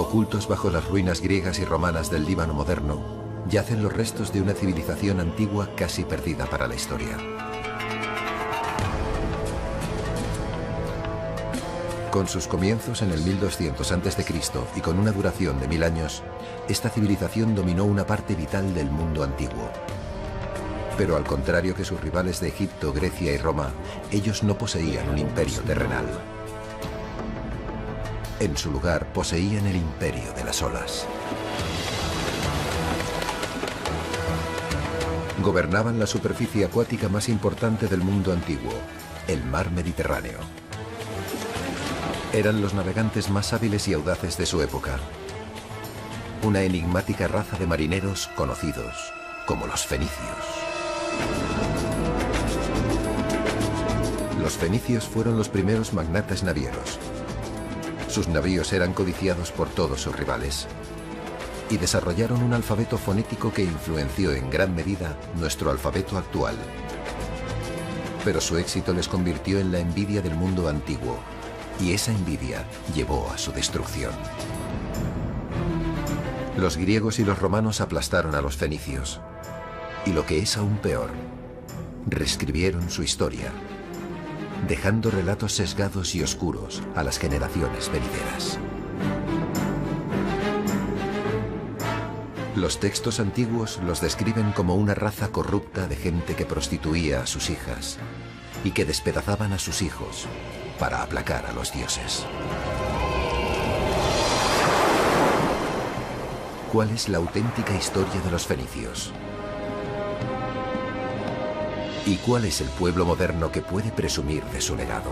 Ocultos bajo las ruinas griegas y romanas del Líbano moderno, yacen los restos de una civilización antigua casi perdida para la historia. Con sus comienzos en el 1200 a.C. y con una duración de 1000 años, esta civilización dominó una parte vital del mundo antiguo. Pero al contrario que sus rivales de Egipto, Grecia y Roma, ellos no poseían un imperio terrenal. En su lugar poseían el imperio de las olas. Gobernaban la superficie acuática más importante del mundo antiguo, el mar Mediterráneo. Eran los navegantes más hábiles y audaces de su época. Una enigmática raza de marineros conocidos como los fenicios. Los fenicios fueron los primeros magnates navieros. Sus navíos eran codiciados por todos sus rivales y desarrollaron un alfabeto fonético que influenció en gran medida nuestro alfabeto actual. Pero su éxito les convirtió en la envidia del mundo antiguo, y esa envidia llevó a su destrucción. Los griegos y los romanos aplastaron a los fenicios, y lo que es aún peor, reescribieron su historia, dejando relatos sesgados y oscuros a las generaciones venideras. Los textos antiguos los describen como una raza corrupta de gente que prostituía a sus hijas y que despedazaban a sus hijos para aplacar a los dioses. ¿Cuál es la auténtica historia de los fenicios? ¿Y cuál es el pueblo moderno que puede presumir de su legado?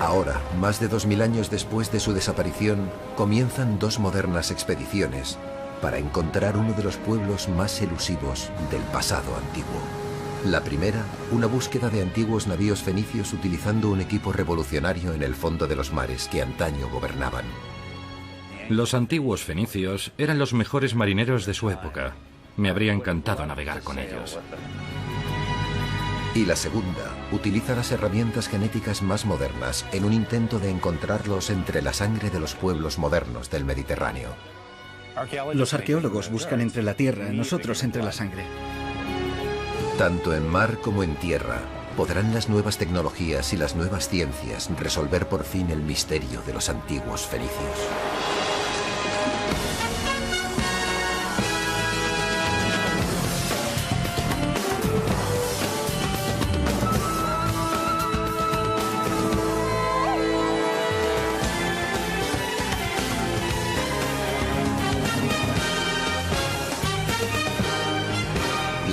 Ahora, más de 2000 años después de su desaparición, comienzan dos modernas expediciones para encontrar uno de los pueblos más elusivos del pasado antiguo. La primera, una búsqueda de antiguos navíos fenicios utilizando un equipo revolucionario en el fondo de los mares que antaño gobernaban. Los antiguos fenicios eran los mejores marineros de su época. Me habría encantado navegar con ellos. Y la segunda, utiliza las herramientas genéticas más modernas en un intento de encontrarlos entre la sangre de los pueblos modernos del Mediterráneo. Los arqueólogos buscan entre la tierra, nosotros entre la sangre. Tanto en mar como en tierra, ¿podrán las nuevas tecnologías y las nuevas ciencias resolver por fin el misterio de los antiguos fenicios?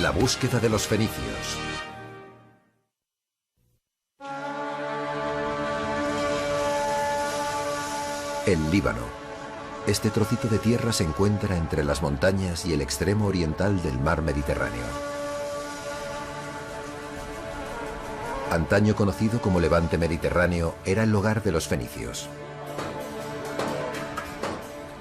La búsqueda de los fenicios. El Líbano. Este trocito de tierra se encuentra entre las montañas y el extremo oriental del mar Mediterráneo. Antaño conocido como Levante Mediterráneo, era el hogar de los fenicios.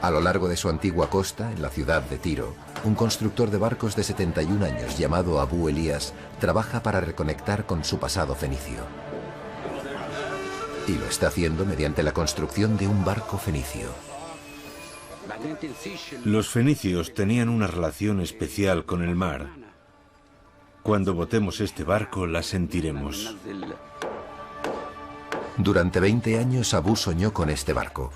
A lo largo de su antigua costa, en la ciudad de Tiro, un constructor de barcos de 71 años llamado Abu Elías trabaja para reconectar con su pasado fenicio. Y lo está haciendo mediante la construcción de un barco fenicio. Los fenicios tenían una relación especial con el mar. Cuando botemos este barco, la sentiremos. Durante 20 años Abu soñó con este barco.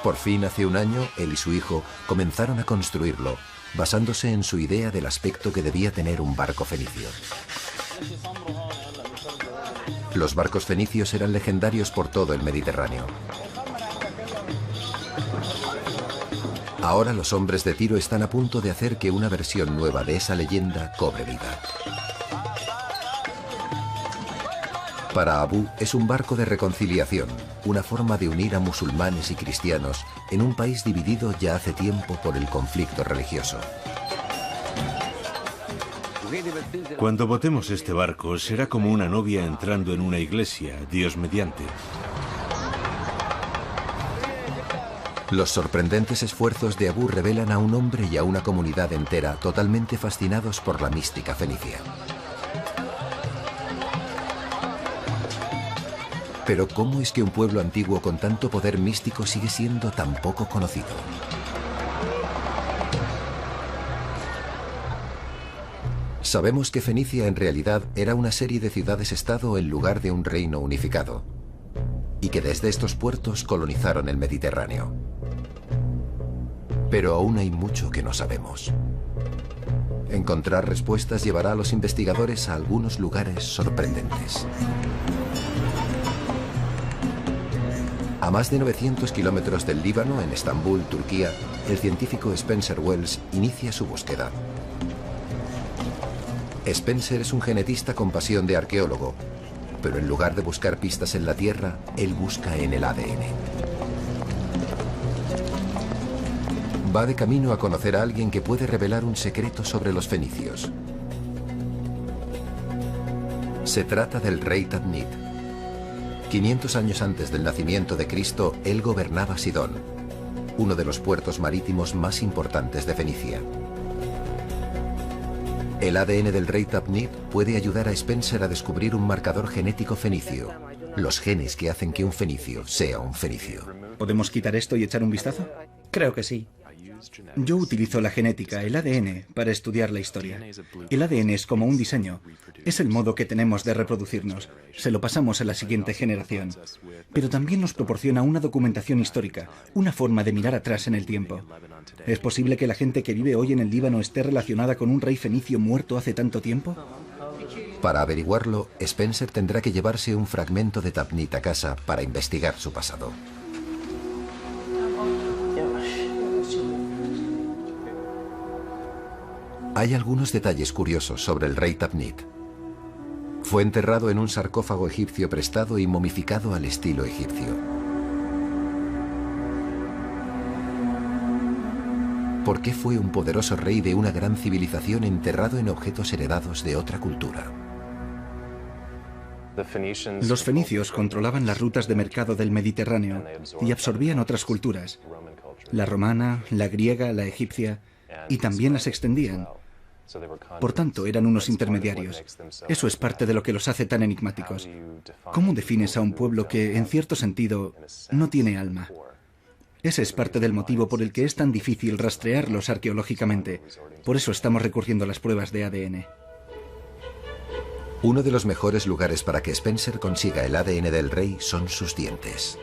Por fin, hace un año, él y su hijo comenzaron a construirlo, basándose en su idea del aspecto que debía tener un barco fenicio. Los barcos fenicios eran legendarios por todo el Mediterráneo. Ahora los hombres de Tiro están a punto de hacer que una versión nueva de esa leyenda cobre vida. Para Abu es un barco de reconciliación, una forma de unir a musulmanes y cristianos en un país dividido ya hace tiempo por el conflicto religioso. Cuando botemos este barco, será como una novia entrando en una iglesia, Dios mediante. Los sorprendentes esfuerzos de Abu revelan a un hombre y a una comunidad entera totalmente fascinados por la mística fenicia. Pero ¿cómo es que un pueblo antiguo con tanto poder místico sigue siendo tan poco conocido? Sabemos que Fenicia en realidad era una serie de ciudades-estado en lugar de un reino unificado, y que desde estos puertos colonizaron el Mediterráneo. Pero aún hay mucho que no sabemos. Encontrar respuestas llevará a los investigadores a algunos lugares sorprendentes. A más de 900 kilómetros del Líbano, en Estambul, Turquía, el científico Spencer Wells inicia su búsqueda. Spencer es un genetista con pasión de arqueólogo, pero en lugar de buscar pistas en la Tierra, él busca en el ADN. Va de camino a conocer a alguien que puede revelar un secreto sobre los fenicios. Se trata del rey Tadmit. 500 años antes del nacimiento de Cristo, él gobernaba Sidón, uno de los puertos marítimos más importantes de Fenicia. El ADN del rey Tadmit puede ayudar a Spencer a descubrir un marcador genético fenicio, los genes que hacen que un fenicio sea un fenicio. ¿Podemos quitar esto y echar un vistazo? Creo que sí. Yo utilizo la genética, el ADN, para estudiar la historia. El ADN es como un diseño. Es el modo que tenemos de reproducirnos. Se lo pasamos a la siguiente generación. Pero también nos proporciona una documentación histórica, una forma de mirar atrás en el tiempo. ¿Es posible que la gente que vive hoy en el Líbano esté relacionada con un rey fenicio muerto hace tanto tiempo? Para averiguarlo, Spencer tendrá que llevarse un fragmento de Tadmit a casa para investigar su pasado. Hay algunos detalles curiosos sobre el rey Tadmit. Fue enterrado en un sarcófago egipcio prestado y momificado al estilo egipcio. ¿Por qué fue un poderoso rey de una gran civilización enterrado en objetos heredados de otra cultura? Los fenicios controlaban las rutas de mercado del Mediterráneo y absorbían otras culturas. La romana, la griega, la egipcia, y también las extendían. Por tanto, eran unos intermediarios. Eso es parte de lo que los hace tan enigmáticos. ¿Cómo defines a un pueblo que, en cierto sentido, no tiene alma? Ese es parte del motivo por el que es tan difícil rastrearlos arqueológicamente. Por eso estamos recurriendo a las pruebas de ADN. Uno de los mejores lugares para que Spencer consiga el ADN del rey son sus dientes.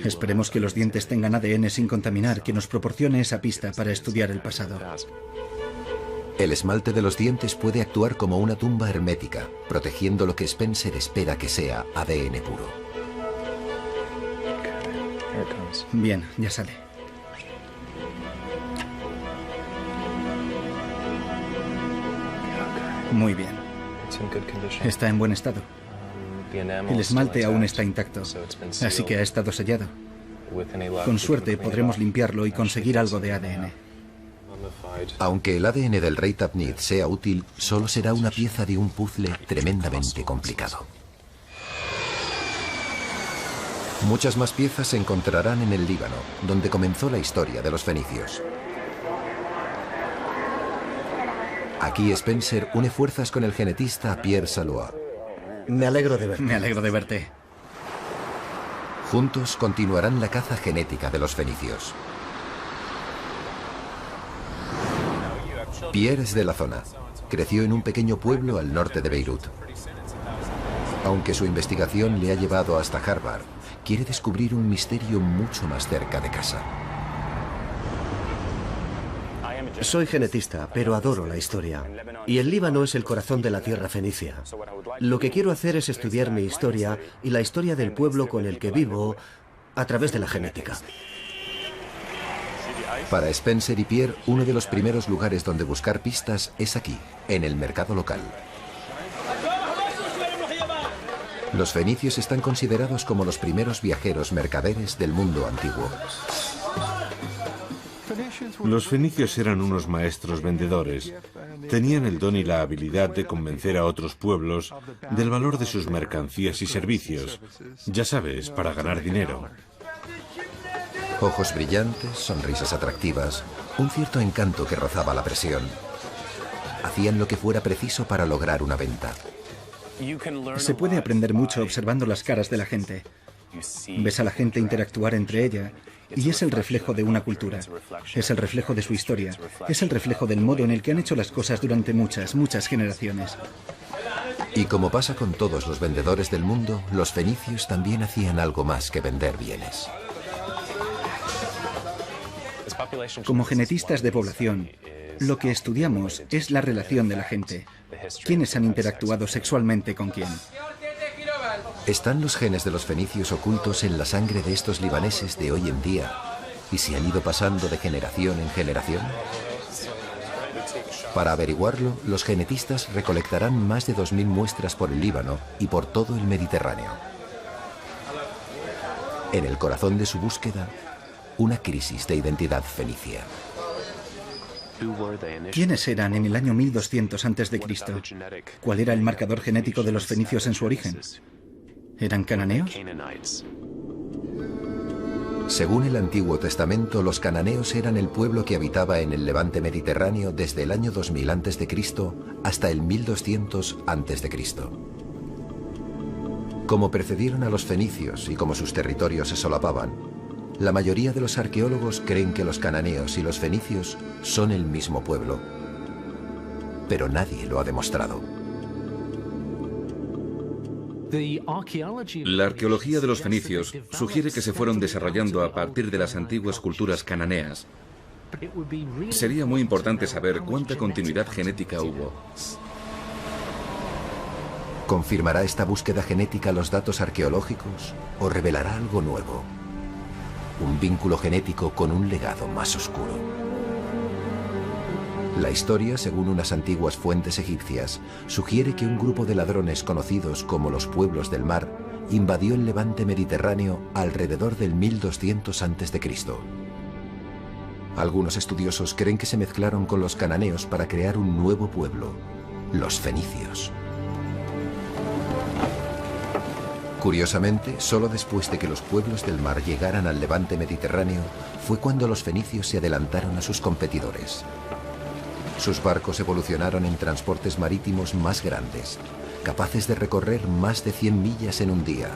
Esperemos que los dientes tengan ADN sin contaminar, que nos proporcione esa pista para estudiar el pasado. El esmalte de los dientes puede actuar como una tumba hermética, protegiendo lo que Spencer espera que sea ADN puro. Bien, ya sale. Muy bien. Está en buen estado. El esmalte aún está intacto, así que ha estado sellado. Con suerte podremos limpiarlo y conseguir algo de ADN. Aunque el ADN del rey Tadmit sea útil, solo será una pieza de un puzzle tremendamente complicado. Muchas más piezas se encontrarán en el Líbano, donde comenzó la historia de los fenicios. Aquí Spencer une fuerzas con el genetista Pierre Salois. Me alegro de verte. Me alegro de verte. Juntos continuarán la caza genética de los fenicios. Pierre es de la zona. Creció en un pequeño pueblo al norte de Beirut. Aunque su investigación le ha llevado hasta Harvard, quiere descubrir un misterio mucho más cerca de casa. Soy genetista, pero adoro la historia. Y el Líbano es el corazón de la tierra fenicia. Lo que quiero hacer es estudiar mi historia y la historia del pueblo con el que vivo a través de la genética. Para Spencer y Pierre, uno de los primeros lugares donde buscar pistas es aquí, en el mercado local. Los fenicios están considerados como los primeros viajeros mercaderes del mundo antiguo. Los fenicios eran unos maestros vendedores. Tenían el don y la habilidad de convencer a otros pueblos del valor de sus mercancías y servicios. Ya sabes, para ganar dinero. Ojos brillantes, sonrisas atractivas, un cierto encanto que rozaba la presión. Hacían lo que fuera preciso para lograr una venta. Se puede aprender mucho observando las caras de la gente. Ves a la gente interactuar entre ella y es el reflejo de una cultura, es el reflejo de su historia, es el reflejo del modo en el que han hecho las cosas durante muchas, muchas generaciones. Y como pasa con todos los vendedores del mundo, los fenicios también hacían algo más que vender bienes. Como genetistas de población, lo que estudiamos es la relación de la gente. ¿Quiénes han interactuado sexualmente con quién? ¿Están los genes de los fenicios ocultos en la sangre de estos libaneses de hoy en día y se han ido pasando de generación en generación? Para averiguarlo, los genetistas recolectarán más de 2000 muestras por el Líbano y por todo el Mediterráneo. En el corazón de su búsqueda, una crisis de identidad fenicia. ¿Quiénes eran en el año 1200 a.C.? ¿Cuál era el marcador genético de los fenicios en su origen? ¿Eran cananeos? Según el Antiguo Testamento, los cananeos eran el pueblo que habitaba en el levante mediterráneo desde el año 2000 a.C. hasta el 1200 a.C. Como precedieron a los fenicios y como sus territorios se solapaban, la mayoría de los arqueólogos creen que los cananeos y los fenicios son el mismo pueblo. Pero nadie lo ha demostrado. La arqueología de los fenicios sugiere que se fueron desarrollando a partir de las antiguas culturas cananeas. Sería muy importante saber cuánta continuidad genética hubo. ¿Confirmará esta búsqueda genética los datos arqueológicos o revelará algo nuevo? Un vínculo genético con un legado más oscuro. La historia, según unas antiguas fuentes egipcias, sugiere que un grupo de ladrones conocidos como los pueblos del mar invadió el levante mediterráneo alrededor del 1200 a.C. Algunos estudiosos creen que se mezclaron con los cananeos para crear un nuevo pueblo, los fenicios. Curiosamente, solo después de que los pueblos del mar llegaran al levante mediterráneo, fue cuando los fenicios se adelantaron a sus competidores. Sus barcos evolucionaron en transportes marítimos más grandes, capaces de recorrer más de 100 millas en un día.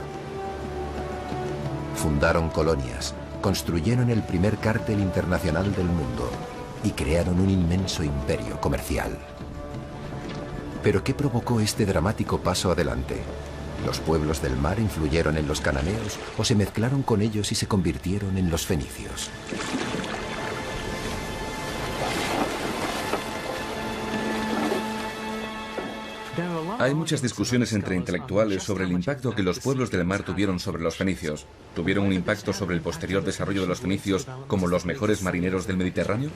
Fundaron colonias, construyeron el primer cártel internacional del mundo y crearon un inmenso imperio comercial. ¿Pero qué provocó este dramático paso adelante? ¿Los pueblos del mar influyeron en los cananeos o se mezclaron con ellos y se convirtieron en los fenicios? Hay muchas discusiones entre intelectuales sobre el impacto que los pueblos del mar tuvieron sobre los fenicios. ¿Tuvieron un impacto sobre el posterior desarrollo de los fenicios como los mejores marineros del Mediterráneo?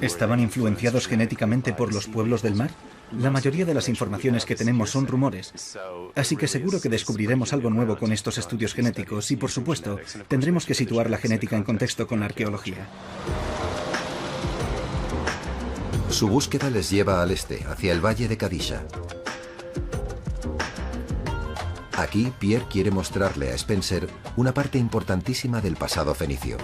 ¿Estaban influenciados genéticamente por los pueblos del mar? La mayoría de las informaciones que tenemos son rumores, así que seguro que descubriremos algo nuevo con estos estudios genéticos y, por supuesto, tendremos que situar la genética en contexto con la arqueología. Su búsqueda les lleva al este, hacia el valle de Kadisha. Aquí, Pierre quiere mostrarle a Spencer una parte importantísima del pasado fenicio.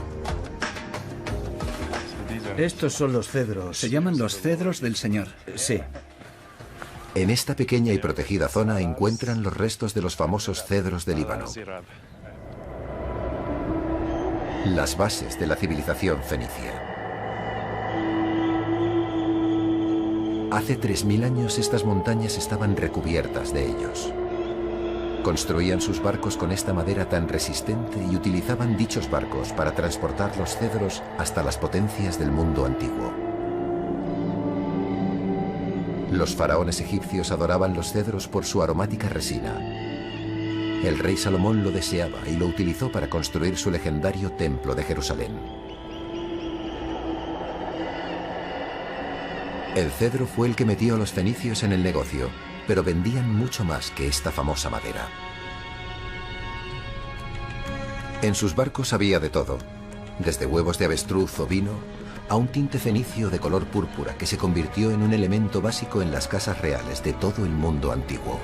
Estos son los cedros. Se llaman los cedros del Señor. Sí. En esta pequeña y protegida zona encuentran los restos de los famosos cedros del Líbano. Las bases de la civilización fenicia. Hace 3000 años estas montañas estaban recubiertas de ellos. Construían sus barcos con esta madera tan resistente y utilizaban dichos barcos para transportar los cedros hasta las potencias del mundo antiguo. Los faraones egipcios adoraban los cedros por su aromática resina. El rey Salomón lo deseaba y lo utilizó para construir su legendario templo de Jerusalén. El cedro fue el que metió a los fenicios en el negocio, pero vendían mucho más que esta famosa madera. En sus barcos había de todo, desde huevos de avestruz o vino, a un tinte fenicio de color púrpura que se convirtió en un elemento básico en las casas reales de todo el mundo antiguo.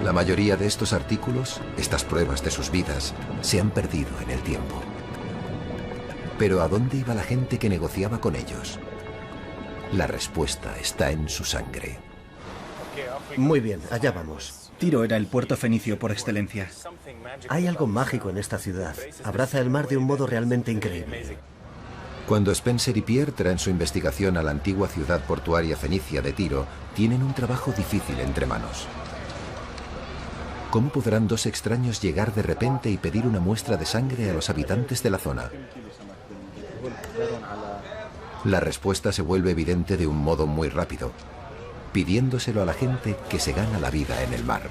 La mayoría de estos artículos, estas pruebas de sus vidas, se han perdido en el tiempo. Pero ¿a dónde iba la gente que negociaba con ellos? La respuesta está en su sangre. Muy bien, allá vamos. Tiro era el puerto fenicio por excelencia. Hay algo mágico en esta ciudad. Abraza el mar de un modo realmente increíble. Cuando Spencer y Pierre traen su investigación a la antigua ciudad portuaria fenicia de Tiro, tienen un trabajo difícil entre manos. ¿Cómo podrán dos extraños llegar de repente y pedir una muestra de sangre a los habitantes de la zona? La respuesta se vuelve evidente de un modo muy rápido, pidiéndoselo a la gente que se gana la vida en el mar.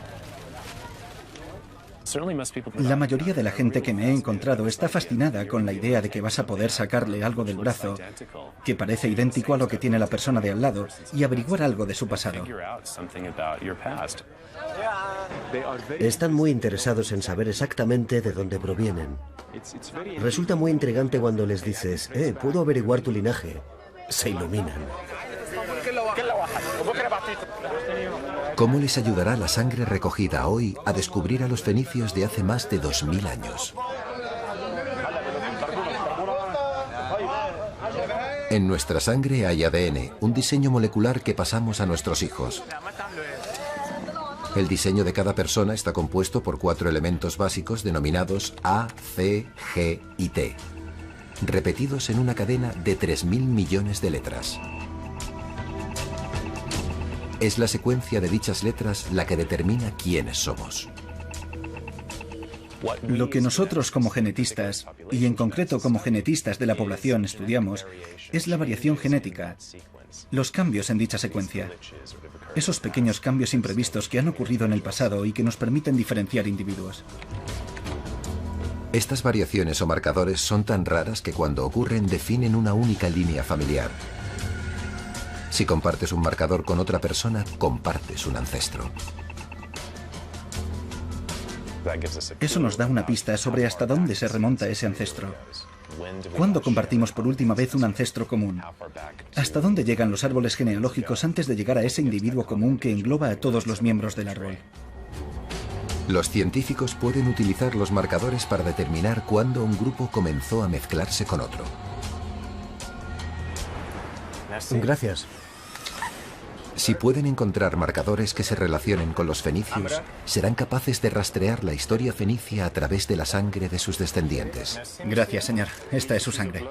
La mayoría de la gente que me he encontrado está fascinada con la idea de que vas a poder sacarle algo del brazo que parece idéntico a lo que tiene la persona de al lado y averiguar algo de su pasado. Están muy interesados en saber exactamente de dónde provienen. Resulta muy intrigante cuando les dices, puedo averiguar tu linaje. Se iluminan. ¿Cómo les ayudará la sangre recogida hoy a descubrir a los fenicios de hace más de 2000 años? En nuestra sangre hay ADN, un diseño molecular que pasamos a nuestros hijos. El diseño de cada persona está compuesto por 4 elementos básicos denominados A, C, G y T, repetidos en una cadena de 3.000 millones de letras. Es la secuencia de dichas letras la que determina quiénes somos. Lo que nosotros como genetistas, y en concreto como genetistas de la población estudiamos, es la variación genética, los cambios en dicha secuencia. Esos pequeños cambios imprevistos que han ocurrido en el pasado y que nos permiten diferenciar individuos. Estas variaciones o marcadores son tan raras que cuando ocurren definen una única línea familiar. Si compartes un marcador con otra persona, compartes un ancestro. Eso nos da una pista sobre hasta dónde se remonta ese ancestro. ¿Cuándo compartimos por última vez un ancestro común? ¿Hasta dónde llegan los árboles genealógicos antes de llegar a ese individuo común que engloba a todos los miembros del árbol? Los científicos pueden utilizar los marcadores para determinar cuándo un grupo comenzó a mezclarse con otro. Gracias. Si pueden encontrar marcadores que se relacionen con los fenicios, serán capaces de rastrear la historia fenicia a través de la sangre de sus descendientes. Gracias, señor. Esta es su sangre.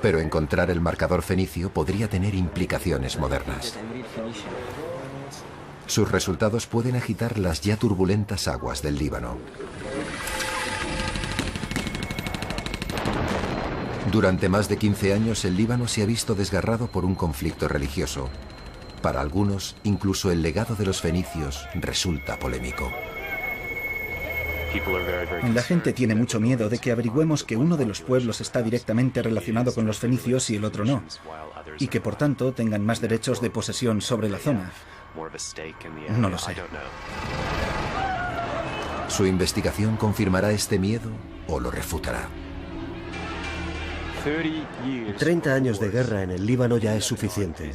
Pero encontrar el marcador fenicio podría tener implicaciones modernas. Sus resultados pueden agitar las ya turbulentas aguas del Líbano. Durante más de 15 años, el Líbano se ha visto desgarrado por un conflicto religioso. Para algunos, incluso el legado de los fenicios resulta polémico. La gente tiene mucho miedo de que averigüemos que uno de los pueblos está directamente relacionado con los fenicios y el otro no, y que por tanto tengan más derechos de posesión sobre la zona. No lo sé. ¿Su investigación confirmará este miedo o lo refutará? 30 años de guerra en el Líbano ya es suficiente.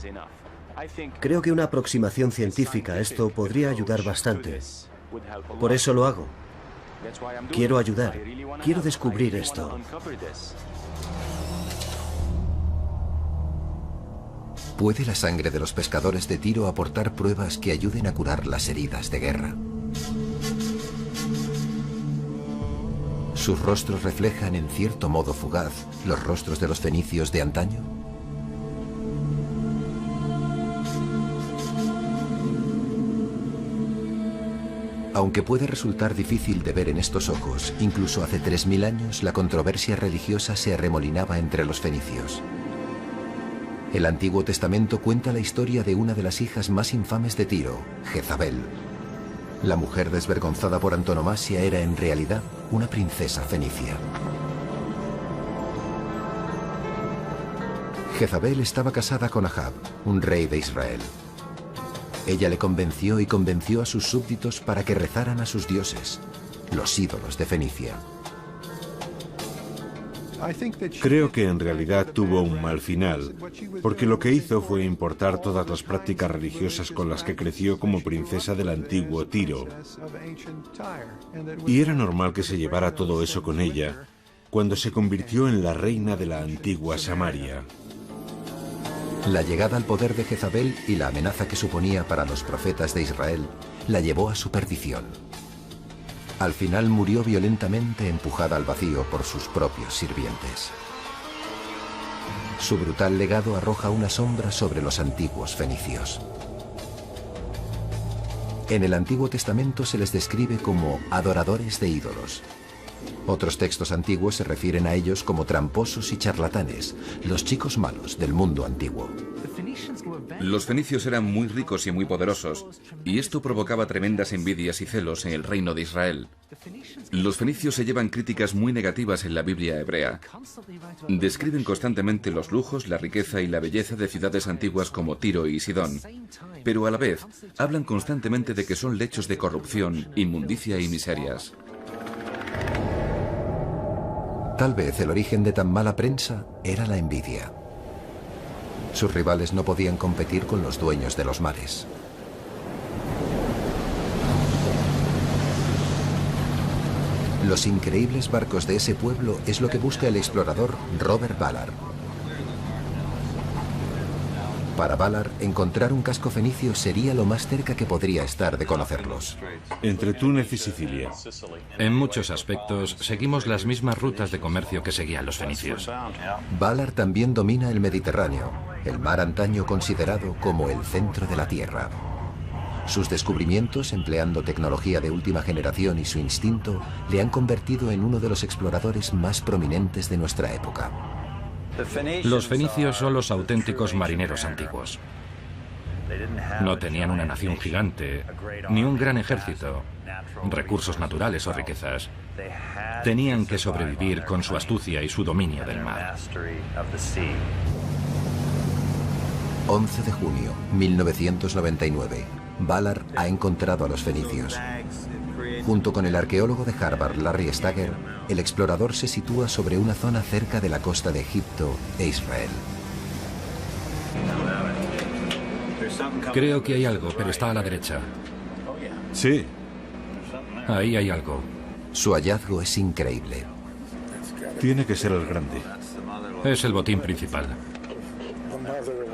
Creo que una aproximación científica a esto podría ayudar bastante. Por eso lo hago. Quiero ayudar. Quiero descubrir esto. ¿Puede la sangre de los pescadores de Tiro aportar pruebas que ayuden a curar las heridas de guerra? ¿Sus rostros reflejan en cierto modo fugaz los rostros de los fenicios de antaño? Aunque puede resultar difícil de ver en estos ojos, incluso hace 3000 años la controversia religiosa se arremolinaba entre los fenicios. El Antiguo Testamento cuenta la historia de una de las hijas más infames de Tiro, Jezabel. La mujer desvergonzada por antonomasia era en realidad una princesa fenicia. Jezabel estaba casada con Ahab, un rey de Israel. Ella le convenció y convenció a sus súbditos para que rezaran a sus dioses, los ídolos de Fenicia. Creo que en realidad tuvo un mal final, porque lo que hizo fue importar todas las prácticas religiosas con las que creció como princesa del antiguo Tiro. Y era normal que se llevara todo eso con ella cuando se convirtió en la reina de la antigua Samaria. La llegada al poder de Jezabel y la amenaza que suponía para los profetas de Israel la llevó a su perdición. Al final murió violentamente empujada al vacío por sus propios sirvientes. Su brutal legado arroja una sombra sobre los antiguos fenicios. En el Antiguo Testamento se les describe como adoradores de ídolos. Otros textos antiguos se refieren a ellos como tramposos y charlatanes, los chicos malos del mundo antiguo. Los fenicios eran muy ricos y muy poderosos, y esto provocaba tremendas envidias y celos en el reino de Israel. Los fenicios se llevan críticas muy negativas en la Biblia hebrea. Describen constantemente los lujos, la riqueza y la belleza de ciudades antiguas como Tiro y Sidón, pero a la vez hablan constantemente de que son lechos de corrupción, inmundicia y miserias. Tal vez el origen de tan mala prensa era la envidia. Sus rivales no podían competir con los dueños de los mares. Los increíbles barcos de ese pueblo es lo que busca el explorador Robert Ballard. Para Ballard, encontrar un casco fenicio sería lo más cerca que podría estar de conocerlos. Entre Túnez y Sicilia. En muchos aspectos, seguimos las mismas rutas de comercio que seguían los fenicios. Ballard también domina el Mediterráneo, el mar antaño considerado como el centro de la Tierra. Sus descubrimientos, empleando tecnología de última generación y su instinto, le han convertido en uno de los exploradores más prominentes de nuestra época. Los fenicios son los auténticos marineros antiguos. No tenían una nación gigante, ni un gran ejército, recursos naturales o riquezas. Tenían que sobrevivir con su astucia y su dominio del mar. 11 de junio, 1999. Ballard ha encontrado a los fenicios. Junto con el arqueólogo de Harvard, Larry Stagger, el explorador se sitúa sobre una zona cerca de la costa de Egipto e Israel. Creo que hay algo, pero está a la derecha. Sí. Ahí hay algo. Su hallazgo es increíble. Tiene que ser el grande. Es el botín principal.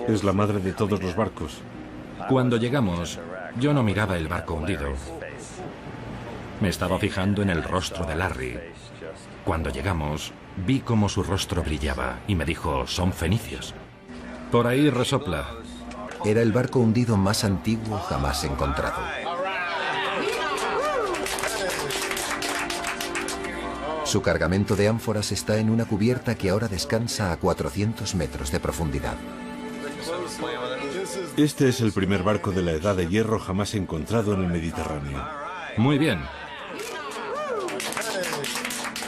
Es la madre de todos los barcos. Cuando llegamos, yo no miraba el barco hundido. Me estaba fijando en el rostro de Larry. Cuando llegamos, vi cómo su rostro brillaba y me dijo, son fenicios. Por ahí resopla. Era el barco hundido más antiguo jamás encontrado. Su cargamento de ánforas está en una cubierta que ahora descansa a 400 metros de profundidad. Este es el primer barco de la Edad de Hierro jamás encontrado en el Mediterráneo. Muy bien.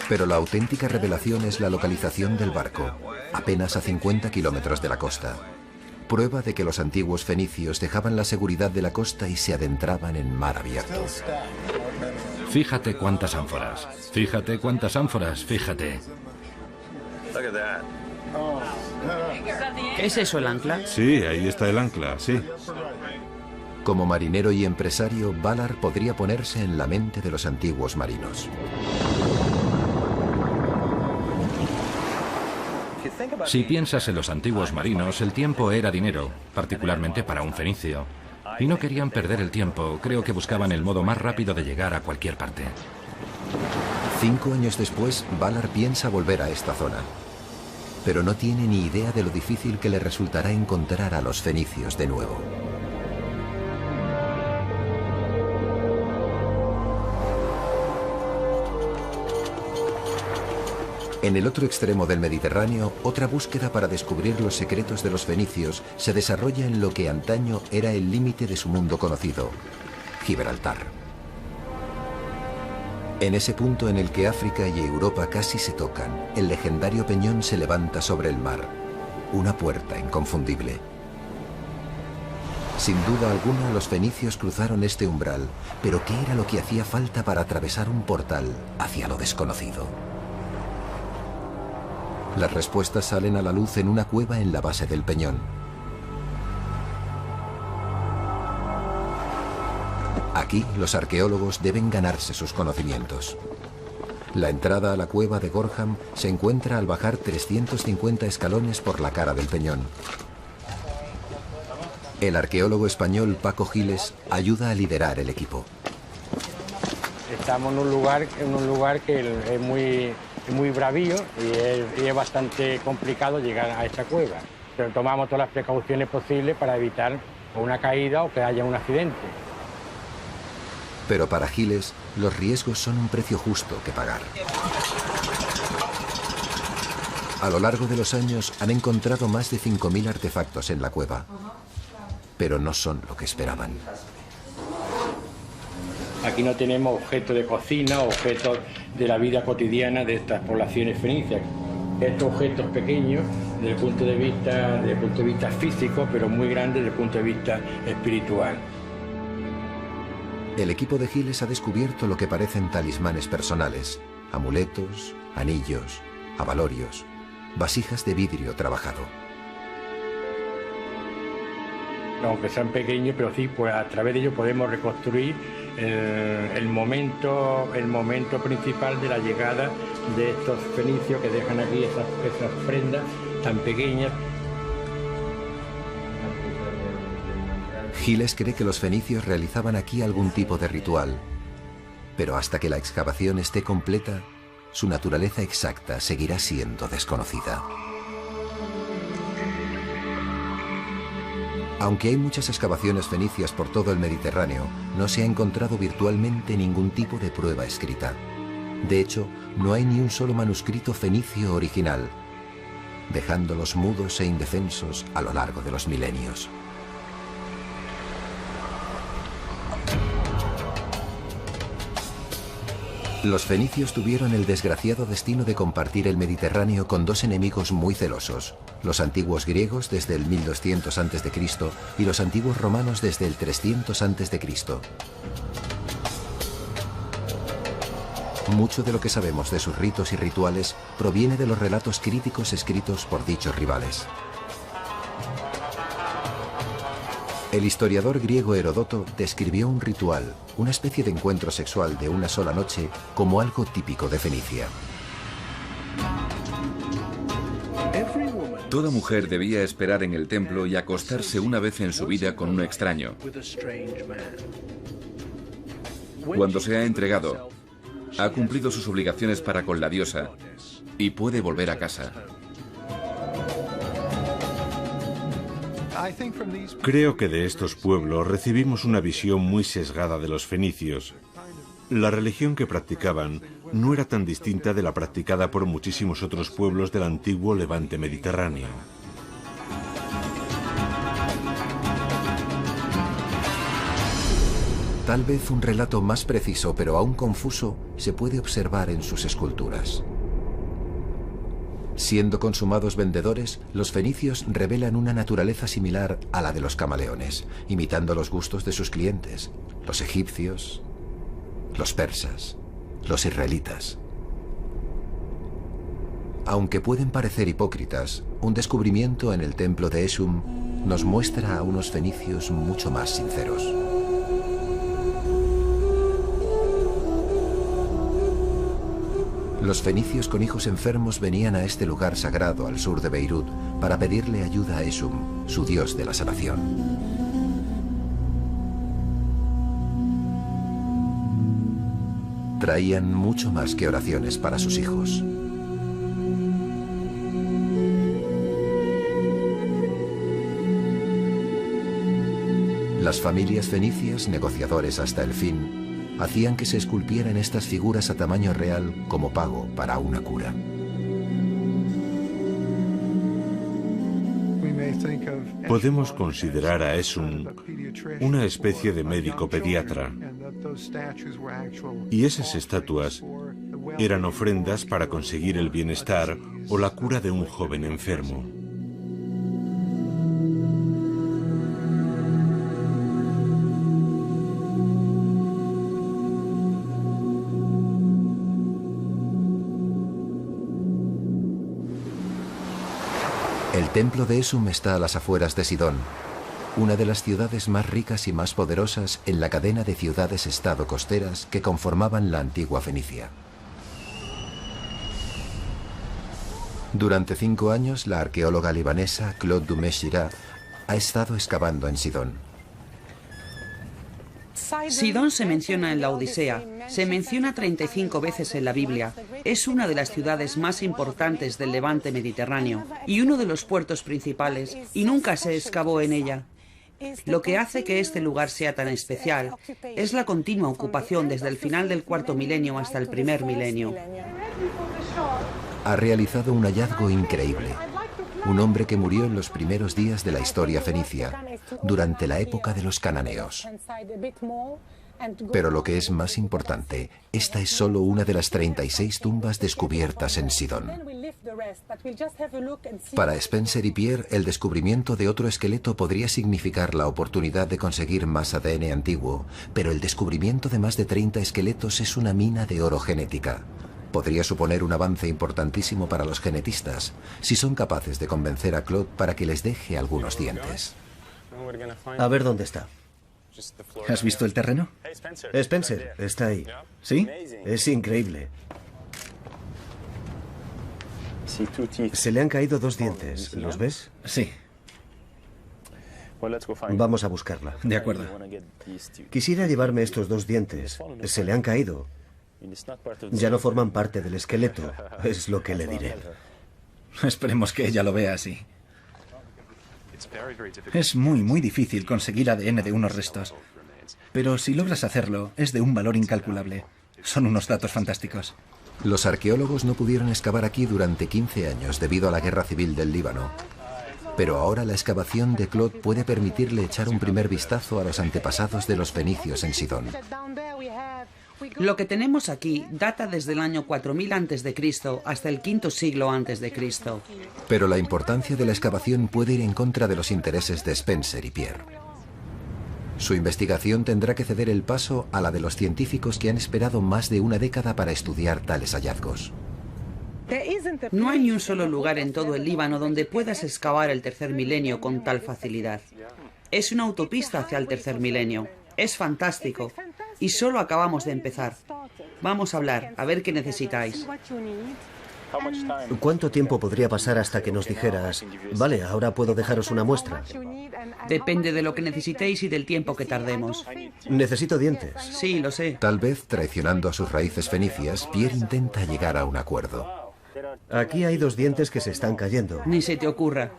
Pero la auténtica revelación es la localización del barco, apenas a 50 kilómetros de la costa. Prueba de que los antiguos fenicios dejaban la seguridad de la costa y se adentraban en mar abierto. Fíjate cuántas ánforas. Fíjate cuántas ánforas. Fíjate. ¿Es eso el ancla? Sí, ahí está el ancla, sí. Como marinero y empresario, Ballard podría ponerse en la mente de los antiguos marinos. Si piensas en los antiguos marinos, el tiempo era dinero, particularmente para un fenicio. Y no querían perder el tiempo, creo que buscaban el modo más rápido de llegar a cualquier parte. 5 años después, Ballard piensa volver a esta zona. Pero no tiene ni idea de lo difícil que le resultará encontrar a los fenicios de nuevo. En el otro extremo del Mediterráneo, otra búsqueda para descubrir los secretos de los fenicios se desarrolla en lo que antaño era el límite de su mundo conocido, Gibraltar. En ese punto en el que África y Europa casi se tocan, el legendario peñón se levanta sobre el mar, una puerta inconfundible. Sin duda alguna, los fenicios cruzaron este umbral, pero ¿qué era lo que hacía falta para atravesar un portal hacia lo desconocido? Las respuestas salen a la luz en una cueva en la base del peñón. Aquí, los arqueólogos deben ganarse sus conocimientos. La entrada a la cueva de Gorham se encuentra al bajar 350 escalones por la cara del peñón. El arqueólogo español Paco Giles ayuda a liderar el equipo. Estamos en un lugar que es muy bravío y es bastante complicado llegar a esta cueva. Pero tomamos todas las precauciones posibles para evitar una caída o que haya un accidente. Pero para Giles, los riesgos son un precio justo que pagar. A lo largo de los años han encontrado más de 5.000 artefactos en la cueva, pero no son lo que esperaban. Aquí no tenemos objetos de cocina, objetos de la vida cotidiana de estas poblaciones fenicias. Estos objetos pequeños desde el punto de vista físico, pero muy grandes desde el punto de vista espiritual. El equipo de Giles ha descubierto lo que parecen talismanes personales, amuletos, anillos, abalorios, vasijas de vidrio trabajado. Aunque sean pequeños, pero sí, pues a través de ellos podemos reconstruir el momento principal de la llegada de estos fenicios que dejan aquí esas prendas tan pequeñas. Giles cree que los fenicios realizaban aquí algún tipo de ritual, pero hasta que la excavación esté completa, su naturaleza exacta seguirá siendo desconocida. Aunque hay muchas excavaciones fenicias por todo el Mediterráneo, no se ha encontrado virtualmente ningún tipo de prueba escrita. De hecho, no hay ni un solo manuscrito fenicio original, dejándolos mudos e indefensos a lo largo de los milenios. Los fenicios tuvieron el desgraciado destino de compartir el Mediterráneo con dos enemigos muy celosos, los antiguos griegos desde el 1200 a.C. y los antiguos romanos desde el 300 a.C. Mucho de lo que sabemos de sus ritos y rituales proviene de los relatos críticos escritos por dichos rivales. El historiador griego Heródoto describió un ritual, una especie de encuentro sexual de una sola noche, como algo típico de Fenicia. Toda mujer debía esperar en el templo y acostarse una vez en su vida con un extraño. Cuando se ha entregado, ha cumplido sus obligaciones para con la diosa y puede volver a casa. Creo que de estos pueblos recibimos una visión muy sesgada de los fenicios. La religión que practicaban no era tan distinta de la practicada por muchísimos otros pueblos del antiguo Levante mediterráneo. Tal vez un relato más preciso, pero aún confuso, se puede observar en sus esculturas. Siendo consumados vendedores, los fenicios revelan una naturaleza similar a la de los camaleones, imitando los gustos de sus clientes, los egipcios, los persas, los israelitas. Aunque pueden parecer hipócritas, un descubrimiento en el templo de Esum nos muestra a unos fenicios mucho más sinceros. Los fenicios con hijos enfermos venían a este lugar sagrado al sur de Beirut para pedirle ayuda a Esum, su dios de la sanación. Traían mucho más que oraciones para sus hijos. Las familias fenicias, negociadores hasta el fin, hacían que se esculpieran estas figuras a tamaño real como pago para una cura. Podemos considerar a Esum una especie de médico pediatra, y esas estatuas eran ofrendas para conseguir el bienestar o la cura de un joven enfermo. El templo de Esum está a las afueras de Sidón, una de las ciudades más ricas y más poderosas en la cadena de ciudades-estado costeras que conformaban la antigua Fenicia. Durante 5 años, la arqueóloga libanesa Claude Dumais-Girard ha estado excavando en Sidón. Sidón se menciona en la Odisea, se menciona 35 veces en la Biblia. Es una de las ciudades más importantes del levante mediterráneo y uno de los puertos principales, y nunca se excavó en ella. Lo que hace que este lugar sea tan especial es la continua ocupación desde el final del cuarto milenio hasta el primer milenio. Ha realizado un hallazgo increíble. Un hombre que murió en los primeros días de la historia fenicia, durante la época de los cananeos. Pero lo que es más importante, esta es solo una de las 36 tumbas descubiertas en Sidón. Para Spencer y Pierre, el descubrimiento de otro esqueleto podría significar la oportunidad de conseguir más ADN antiguo, pero el descubrimiento de más de 30 esqueletos es una mina de oro genética. Podría suponer un avance importantísimo para los genetistas, si son capaces de convencer a Claude para que les deje algunos dientes. A ver dónde está. ¿Has visto el terreno? Spencer, está ahí. ¿Sí? Es increíble. Se le han caído 2 dientes, ¿los ves? Sí. Vamos a buscarla. De acuerdo. Quisiera llevarme estos 2 dientes. Se le han caído. Ya no forman parte del esqueleto, es lo que le diré. Esperemos que ella lo vea así. Es muy difícil conseguir ADN de unos restos. Pero si logras hacerlo, es de un valor incalculable. Son unos datos fantásticos. Los arqueólogos no pudieron excavar aquí durante 15 años debido a la guerra civil del Líbano. Pero ahora la excavación de Claude puede permitirle echar un primer vistazo a los antepasados de los fenicios en Sidón. Lo que tenemos aquí data desde el año 4000 a.C. hasta el V siglo a.C. Pero la importancia de la excavación puede ir en contra de los intereses de Spencer y Pierre. Su investigación tendrá que ceder el paso a la de los científicos que han esperado más de una década para estudiar tales hallazgos. No hay ni un solo lugar en todo el Líbano donde puedas excavar el tercer milenio con tal facilidad. Es una autopista hacia el tercer milenio. Es fantástico. Y solo acabamos de empezar. Vamos a hablar, a ver qué necesitáis. ¿Cuánto tiempo podría pasar hasta que nos dijeras, vale, ahora puedo dejaros una muestra? Depende de lo que necesitéis y del tiempo que tardemos. Necesito dientes. Sí, lo sé. Tal vez, traicionando a sus raíces fenicias, Pierre intenta llegar a un acuerdo. Aquí hay 2 dientes que se están cayendo. Ni se te ocurra.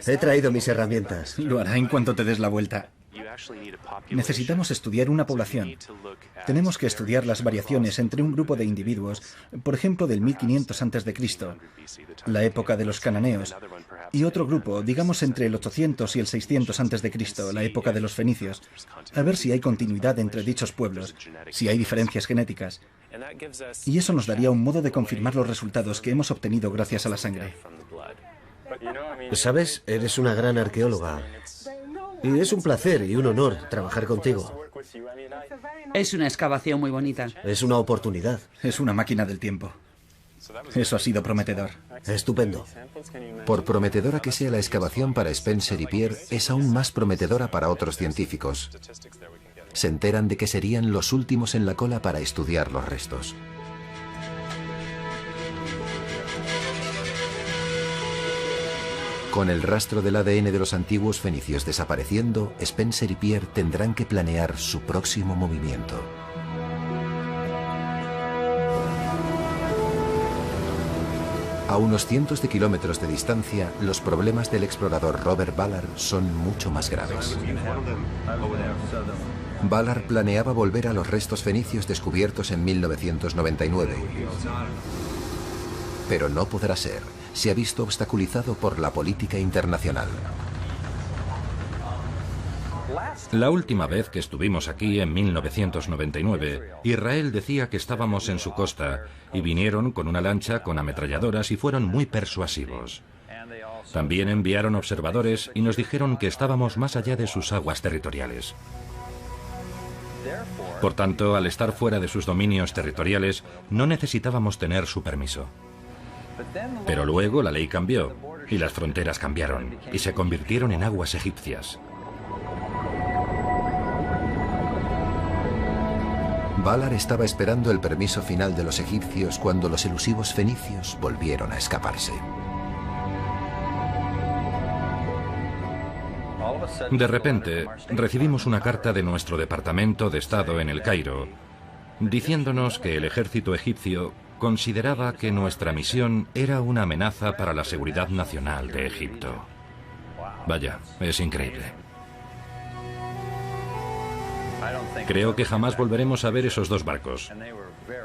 He traído mis herramientas. Lo hará en cuanto te des la vuelta. Necesitamos estudiar una población. Tenemos que estudiar las variaciones entre un grupo de individuos, por ejemplo del 1500 a.C., la época de los cananeos, y otro grupo, digamos entre el 800 y el 600 a.C., la época de los fenicios, a ver si hay continuidad entre dichos pueblos, si hay diferencias genéticas. Y eso nos daría un modo de confirmar los resultados que hemos obtenido gracias a la sangre. ¿Sabes? Eres una gran arqueóloga. Y es un placer y un honor trabajar contigo. Es una excavación muy bonita. Es una oportunidad. Es una máquina del tiempo. Eso ha sido prometedor. Estupendo. Por prometedora que sea la excavación para Spencer y Pierre, es aún más prometedora para otros científicos. Se enteran de que serían los últimos en la cola para estudiar los restos. Con el rastro del ADN de los antiguos fenicios desapareciendo, Spencer y Pierre tendrán que planear su próximo movimiento. A unos cientos de kilómetros de distancia, los problemas del explorador Robert Ballard son mucho más graves. Ballard planeaba volver a los restos fenicios descubiertos en 1999. Pero no podrá ser. Se ha visto obstaculizado por la política internacional. La última vez que estuvimos aquí, en 1999, Israel decía que estábamos en su costa y vinieron con una lancha con ametralladoras y fueron muy persuasivos. También enviaron observadores y nos dijeron que estábamos más allá de sus aguas territoriales. Por tanto, al estar fuera de sus dominios territoriales, no necesitábamos tener su permiso. Pero luego la ley cambió y las fronteras cambiaron y se convirtieron en aguas egipcias. Ballard estaba esperando el permiso final de los egipcios cuando los elusivos fenicios volvieron a escaparse. De repente, recibimos una carta de nuestro Departamento de Estado en El Cairo, diciéndonos que el ejército egipcio consideraba que nuestra misión era una amenaza para la seguridad nacional de Egipto. Vaya, es increíble. Creo que jamás volveremos a ver esos dos barcos.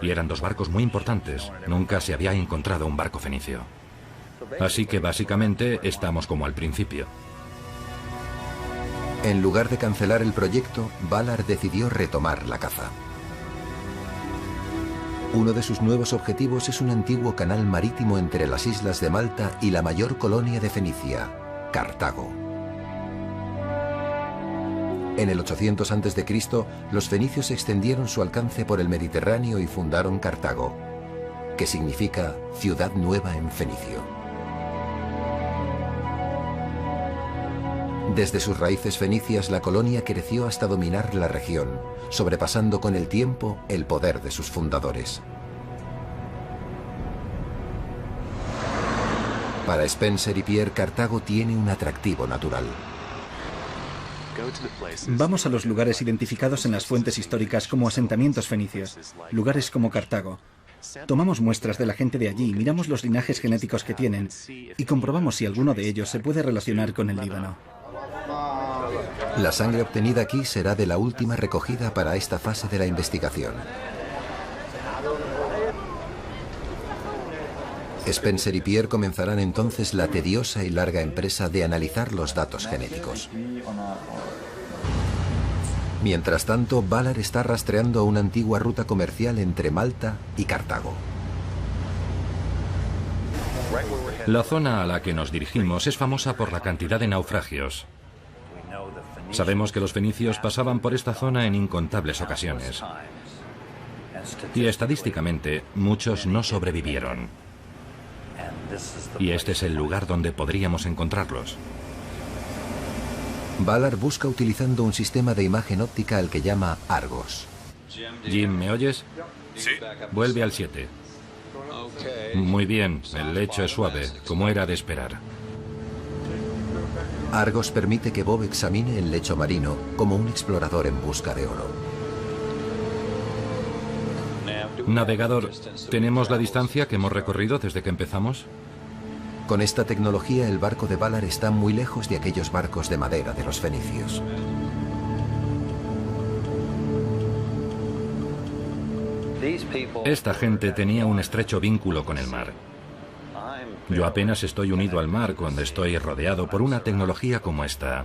Y eran dos barcos muy importantes. Nunca se había encontrado un barco fenicio. Así que básicamente estamos como al principio. En lugar de cancelar el proyecto, Valar decidió retomar la caza. Uno de sus nuevos objetivos es un antiguo canal marítimo entre las islas de Malta y la mayor colonia de Fenicia, Cartago. En el 800 a.C., los fenicios extendieron su alcance por el Mediterráneo y fundaron Cartago, que significa ciudad nueva en fenicio. Desde sus raíces fenicias, la colonia creció hasta dominar la región, sobrepasando con el tiempo el poder de sus fundadores. Para Spencer y Pierre, Cartago tiene un atractivo natural. Vamos a los lugares identificados en las fuentes históricas como asentamientos fenicios, lugares como Cartago. Tomamos muestras de la gente de allí, miramos los linajes genéticos que tienen y comprobamos si alguno de ellos se puede relacionar con el Líbano. La sangre obtenida aquí será de la última recogida para esta fase de la investigación. Spencer y Pierre comenzarán entonces la tediosa y larga empresa de analizar los datos genéticos. Mientras tanto, Valar está rastreando una antigua ruta comercial entre Malta y Cartago. La zona a la que nos dirigimos es famosa por la cantidad de naufragios. Sabemos que los fenicios pasaban por esta zona en incontables ocasiones. Y estadísticamente, muchos no sobrevivieron. Y este es el lugar donde podríamos encontrarlos. Valar busca utilizando un sistema de imagen óptica al que llama Argos. Jim, ¿me oyes? Sí. Vuelve al 7. Muy bien, el lecho es suave, como era de esperar. Argos permite que Bob examine el lecho marino como un explorador en busca de oro. Navegador, ¿tenemos la distancia que hemos recorrido desde que empezamos? Con esta tecnología, el barco de Valar está muy lejos de aquellos barcos de madera de los fenicios. Esta gente tenía un estrecho vínculo con el mar. Yo apenas estoy unido al mar cuando estoy rodeado por una tecnología como esta.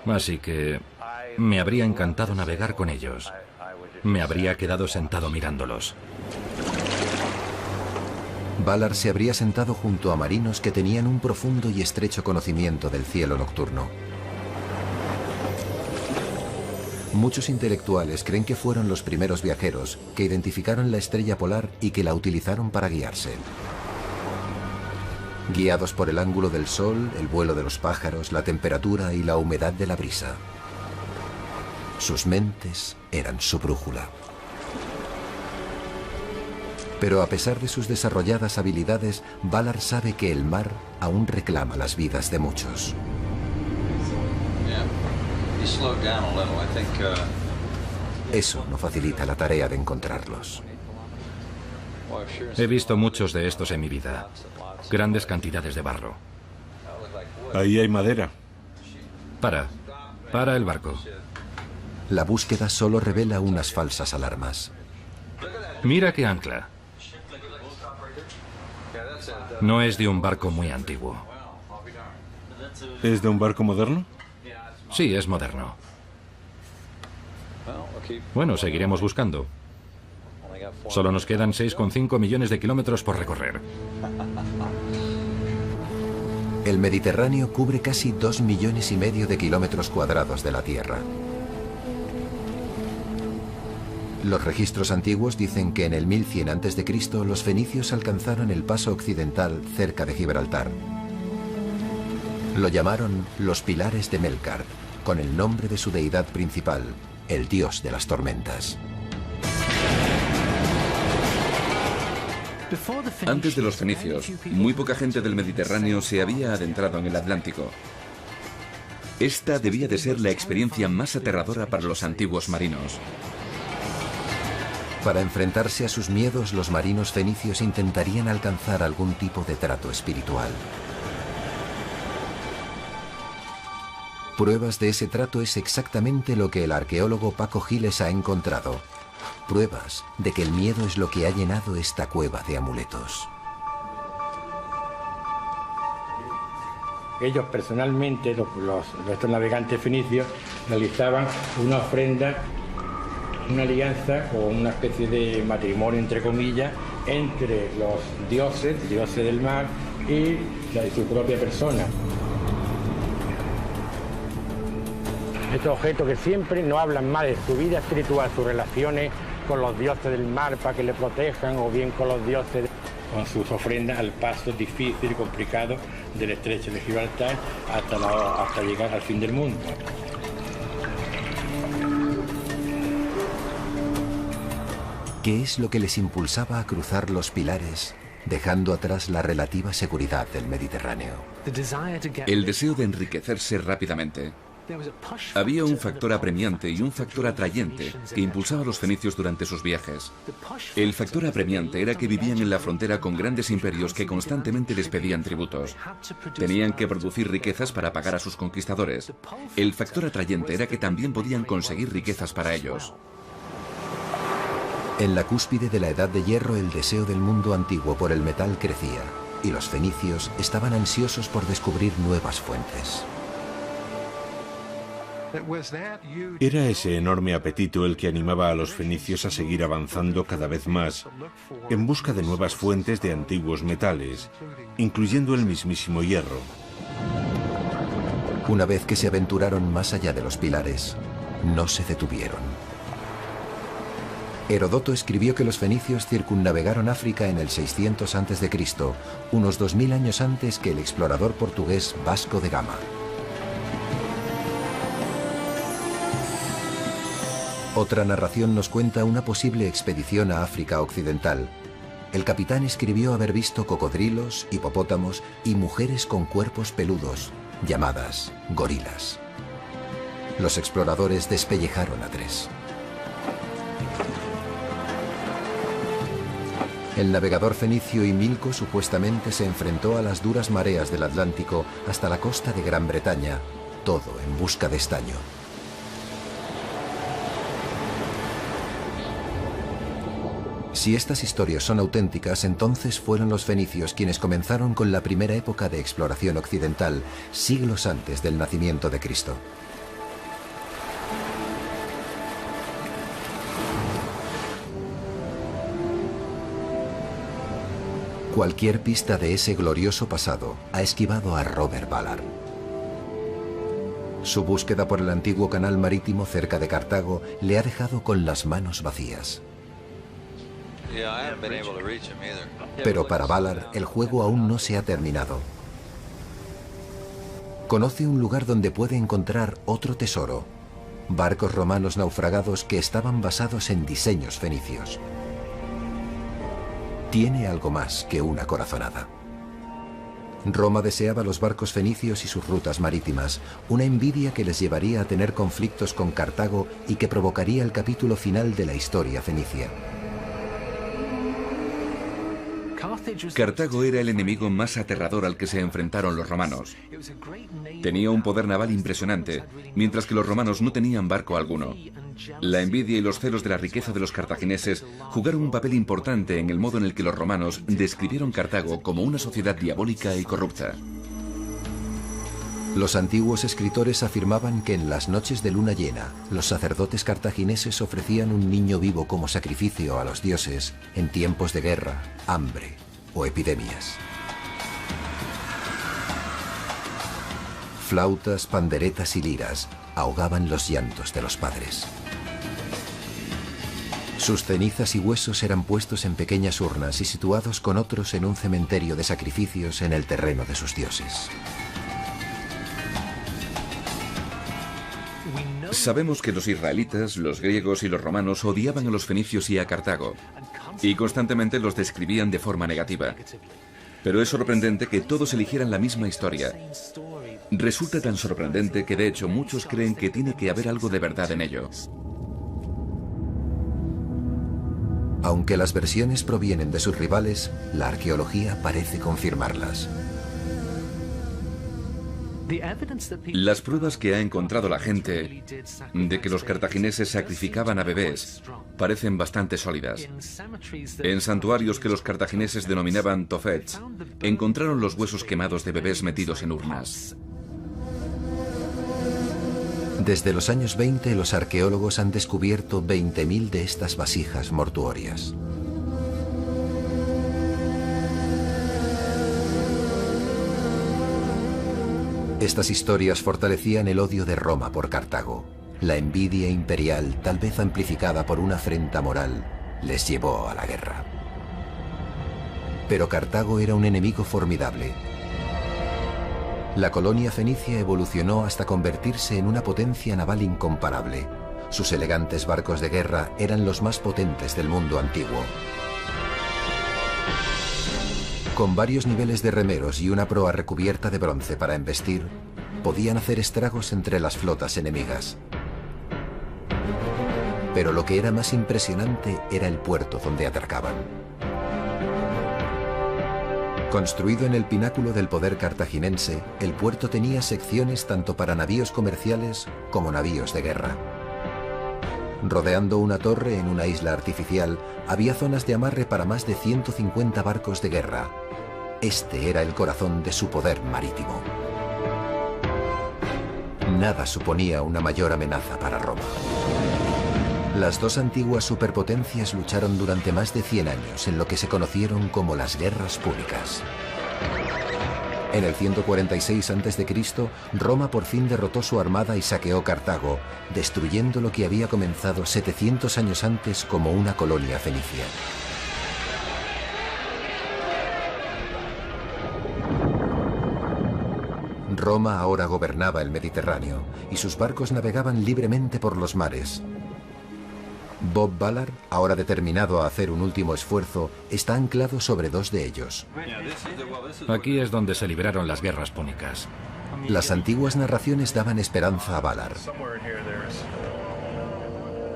Así que me habría encantado navegar con ellos. Me habría quedado sentado mirándolos. Valar se habría sentado junto a marinos que tenían un profundo y estrecho conocimiento del cielo nocturno. Muchos intelectuales creen que fueron los primeros viajeros que identificaron la estrella polar y que la utilizaron para guiarse. Guiados por el ángulo del sol, el vuelo de los pájaros, la temperatura y la humedad de la brisa. Sus mentes eran su brújula. Pero a pesar de sus desarrolladas habilidades, Valar sabe que el mar aún reclama las vidas de muchos. Eso no facilita la tarea de encontrarlos. He visto muchos de estos en mi vida. Grandes cantidades de barro. Ahí hay madera. Para el barco. La búsqueda solo revela unas falsas alarmas. Mira qué ancla. No es de un barco muy antiguo. ¿Es de un barco moderno? Sí, es moderno. Bueno, seguiremos buscando. Solo nos quedan 6,5 millones de kilómetros por recorrer. El Mediterráneo cubre casi 2,5 millones de kilómetros cuadrados de la Tierra. Los registros antiguos dicen que en el 1100 a.C. los fenicios alcanzaron el paso occidental cerca de Gibraltar. Lo llamaron los Pilares de Melkart, con el nombre de su deidad principal, el dios de las tormentas. Antes de los fenicios, muy poca gente del Mediterráneo se había adentrado en el Atlántico. Esta debía de ser la experiencia más aterradora para los antiguos marinos. Para enfrentarse a sus miedos, los marinos fenicios intentarían alcanzar algún tipo de trato espiritual. Pruebas de ese trato es exactamente lo que el arqueólogo Paco Giles ha encontrado. Pruebas de que el miedo es lo que ha llenado esta cueva de amuletos. Ellos personalmente, estos navegantes fenicios, realizaban una ofrenda, una alianza o una especie de matrimonio, entre comillas, entre los dioses del mar y su propia persona. Estos objetos que siempre no hablan mal de su vida espiritual, sus relaciones con los dioses del mar para que le protejan, o bien con los dioses, con sus ofrendas al paso difícil y complicado del estrecho de Gibraltar hasta llegar al fin del mundo. ¿Qué es lo que les impulsaba a cruzar los pilares, dejando atrás la relativa seguridad del Mediterráneo? El deseo de enriquecerse rápidamente. Había un factor apremiante y un factor atrayente que impulsaba a los fenicios durante sus viajes. El factor apremiante era que vivían en la frontera con grandes imperios que constantemente les pedían tributos. Tenían que producir riquezas para pagar a sus conquistadores. El factor atrayente era que también podían conseguir riquezas para ellos. En la cúspide de la Edad de Hierro, el deseo del mundo antiguo por el metal crecía, y los fenicios estaban ansiosos por descubrir nuevas fuentes. Era ese enorme apetito el que animaba a los fenicios a seguir avanzando cada vez más en busca de nuevas fuentes de antiguos metales, incluyendo el mismísimo hierro. Una vez que se aventuraron más allá de los pilares, no se detuvieron. Herodoto escribió que los fenicios circunnavegaron África en el 600 a.C., unos 2000 años antes que el explorador portugués Vasco de Gama. Otra narración nos cuenta una posible expedición a África Occidental. El capitán escribió haber visto cocodrilos, hipopótamos y mujeres con cuerpos peludos, llamadas gorilas. Los exploradores despellejaron a 3. El navegador fenicio Himilco supuestamente se enfrentó a las duras mareas del Atlántico hasta la costa de Gran Bretaña, todo en busca de estaño. Si estas historias son auténticas, entonces fueron los fenicios quienes comenzaron con la primera época de exploración occidental, siglos antes del nacimiento de Cristo. Cualquier pista de ese glorioso pasado ha esquivado a Robert Ballard. Su búsqueda por el antiguo canal marítimo cerca de Cartago le ha dejado con las manos vacías. Pero para Ballard, el juego aún no se ha terminado. Conoce un lugar donde puede encontrar otro tesoro: barcos romanos naufragados que estaban basados en diseños fenicios. Tiene algo más que una corazonada. Roma deseaba los barcos fenicios y sus rutas marítimas, una envidia que les llevaría a tener conflictos con Cartago y que provocaría el capítulo final de la historia fenicia. Cartago era el enemigo más aterrador al que se enfrentaron los romanos. Tenía un poder naval impresionante, mientras que los romanos no tenían barco alguno. La envidia y los celos de la riqueza de los cartagineses jugaron un papel importante en el modo en el que los romanos describieron Cartago como una sociedad diabólica y corrupta. Los antiguos escritores afirmaban que en las noches de luna llena, los sacerdotes cartagineses ofrecían un niño vivo como sacrificio a los dioses en tiempos de guerra, hambre o epidemias. Flautas, panderetas y liras ahogaban los llantos de los padres. Sus cenizas y huesos eran puestos en pequeñas urnas y situados con otros en un cementerio de sacrificios en el terreno de sus dioses. Sabemos que los israelitas, los griegos y los romanos odiaban a los fenicios y a Cartago, y constantemente los describían de forma negativa. Pero es sorprendente que todos eligieran la misma historia. Resulta tan sorprendente que de hecho muchos creen que tiene que haber algo de verdad en ello. Aunque las versiones provienen de sus rivales, la arqueología parece confirmarlas. Las pruebas que ha encontrado la gente de que los cartagineses sacrificaban a bebés parecen bastante sólidas. En santuarios que los cartagineses denominaban tofets, encontraron los huesos quemados de bebés metidos en urnas. Desde los años 20, los arqueólogos han descubierto 20.000 de estas vasijas mortuorias. Estas historias fortalecían el odio de Roma por Cartago. La envidia imperial, tal vez amplificada por una afrenta moral, les llevó a la guerra. Pero Cartago era un enemigo formidable. La colonia fenicia evolucionó hasta convertirse en una potencia naval incomparable. Sus elegantes barcos de guerra eran los más potentes del mundo antiguo. Con varios niveles de remeros y una proa recubierta de bronce para embestir, podían hacer estragos entre las flotas enemigas. Pero lo que era más impresionante era el puerto donde atracaban. Construido en el pináculo del poder cartaginense, el puerto tenía secciones tanto para navíos comerciales como navíos de guerra. Rodeando una torre en una isla artificial, había zonas de amarre para más de 150 barcos de guerra. Este era el corazón de su poder marítimo. Nada suponía una mayor amenaza para Roma. Las dos antiguas superpotencias lucharon durante más de 100 años en lo que se conocieron como las guerras púnicas. En el 146 a.C., Roma por fin derrotó su armada y saqueó Cartago, destruyendo lo que había comenzado 700 años antes como una colonia fenicia. Roma ahora gobernaba el Mediterráneo y sus barcos navegaban libremente por los mares. Bob Ballard, ahora determinado a hacer un último esfuerzo, está anclado sobre dos de ellos. Aquí es donde se libraron las guerras púnicas. Las antiguas narraciones daban esperanza a Ballard.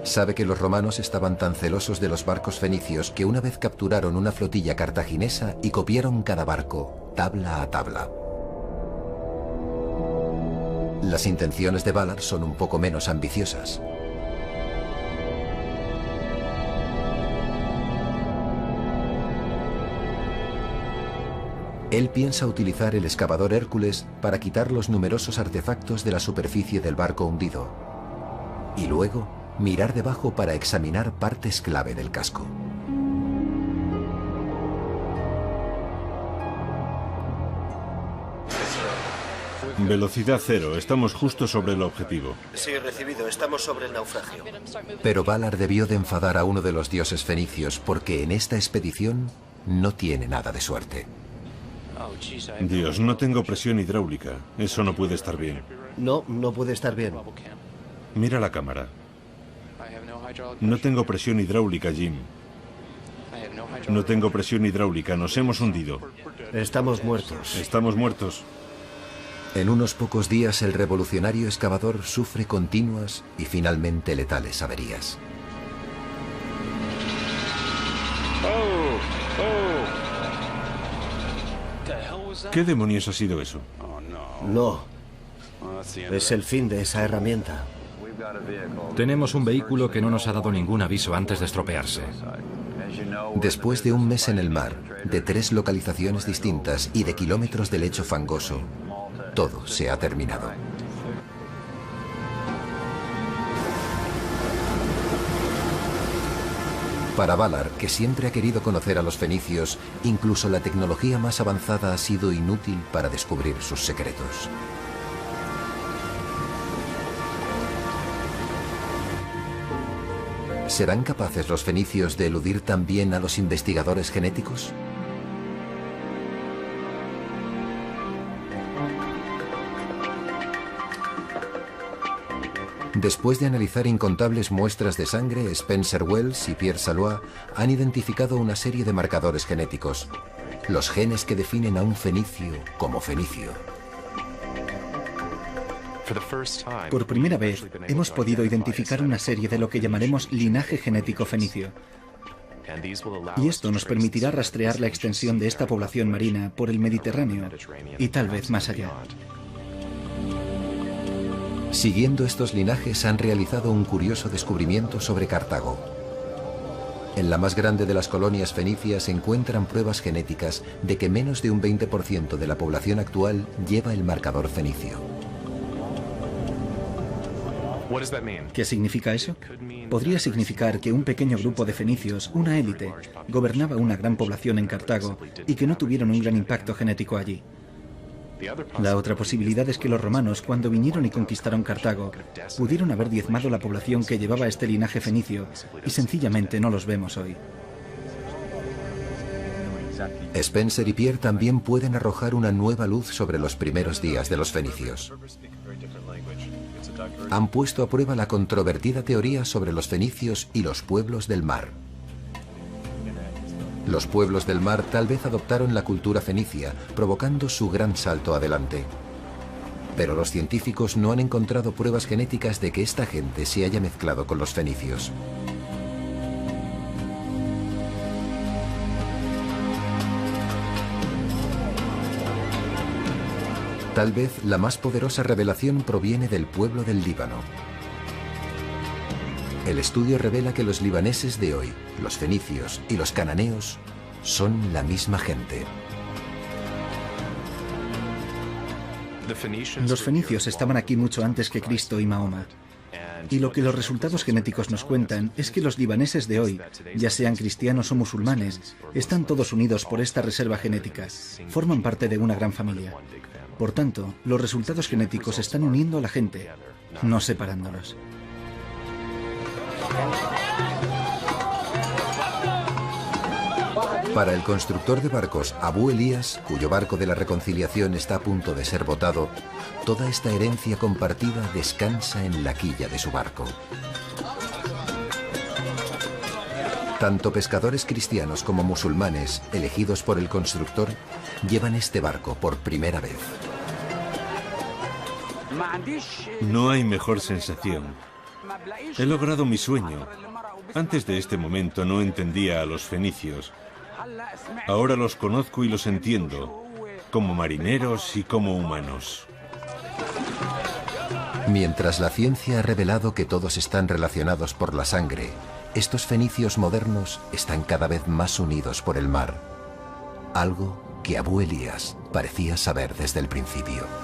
Sabe que los romanos estaban tan celosos de los barcos fenicios que una vez capturaron una flotilla cartaginesa y copiaron cada barco, tabla a tabla. Las intenciones de Ballard son un poco menos ambiciosas. Él piensa utilizar el excavador Hércules para quitar los numerosos artefactos de la superficie del barco hundido y luego mirar debajo para examinar partes clave del casco. Velocidad cero, estamos justo sobre el objetivo. Sí, recibido, estamos sobre el naufragio. Pero Ballard debió de enfadar a uno de los dioses fenicios porque en esta expedición no tiene nada de suerte. Dios, no tengo presión hidráulica. Eso no puede estar bien. No, no puede estar bien. Mira la cámara. No tengo presión hidráulica, Jim. No tengo presión hidráulica, nos hemos hundido. Estamos muertos. Estamos muertos. En unos pocos días el revolucionario excavador sufre continuas y finalmente letales averías. ¿Qué demonios ha sido eso? No. Es el fin de esa herramienta. Tenemos un vehículo que no nos ha dado ningún aviso antes de estropearse. Después de un mes en el mar, de 3 localizaciones distintas y de kilómetros de lecho fangoso, todo se ha terminado. Para Ballard, que siempre ha querido conocer a los fenicios, incluso la tecnología más avanzada ha sido inútil para descubrir sus secretos. ¿Serán capaces los fenicios de eludir también a los investigadores genéticos? Después de analizar incontables muestras de sangre, Spencer Wells y Pierre Salois han identificado una serie de marcadores genéticos. los genes que definen a un fenicio como fenicio. Por primera vez, hemos podido identificar una serie de lo que llamaremos linaje genético fenicio. Y esto nos permitirá rastrear la extensión de esta población marina por el Mediterráneo y tal vez más allá. Siguiendo estos linajes han realizado un curioso descubrimiento sobre Cartago. En la más grande de las colonias fenicias se encuentran pruebas genéticas de que menos de un 20% de la población actual lleva el marcador fenicio. ¿Qué significa eso? Podría significar que un pequeño grupo de fenicios, una élite, gobernaba una gran población en Cartago y que no tuvieron un gran impacto genético allí. La otra posibilidad es que los romanos, cuando vinieron y conquistaron Cartago, pudieron haber diezmado la población que llevaba este linaje fenicio y sencillamente no los vemos hoy. Spencer y Pierre también pueden arrojar una nueva luz sobre los primeros días de los fenicios. Han puesto a prueba la controvertida teoría sobre los fenicios y los pueblos del mar. Los pueblos del mar tal vez adoptaron la cultura fenicia, provocando su gran salto adelante. Pero los científicos no han encontrado pruebas genéticas de que esta gente se haya mezclado con los fenicios. Tal vez la más poderosa revelación proviene del pueblo del Líbano. El estudio revela que los libaneses de hoy, los fenicios y los cananeos son la misma gente. Los fenicios estaban aquí mucho antes que Cristo y Mahoma. Y lo que los resultados genéticos nos cuentan es que los libaneses de hoy, ya sean cristianos o musulmanes, están todos unidos por esta reserva genética. Forman parte de una gran familia. Por tanto, los resultados genéticos están uniendo a la gente, no separándolos. Para el constructor de barcos Abu Elías, cuyo barco de la reconciliación está a punto de ser botado, toda esta herencia compartida descansa en la quilla de su barco. Tanto pescadores cristianos como musulmanes, elegidos por el constructor, llevan este barco por primera vez. No hay mejor sensación. He logrado mi sueño. Antes de este momento no entendía a los fenicios. Ahora los conozco y los entiendo, como marineros y como humanos. Mientras la ciencia ha revelado que todos están relacionados por la sangre, estos fenicios modernos están cada vez más unidos por el mar. Algo que Abu Elías parecía saber desde el principio.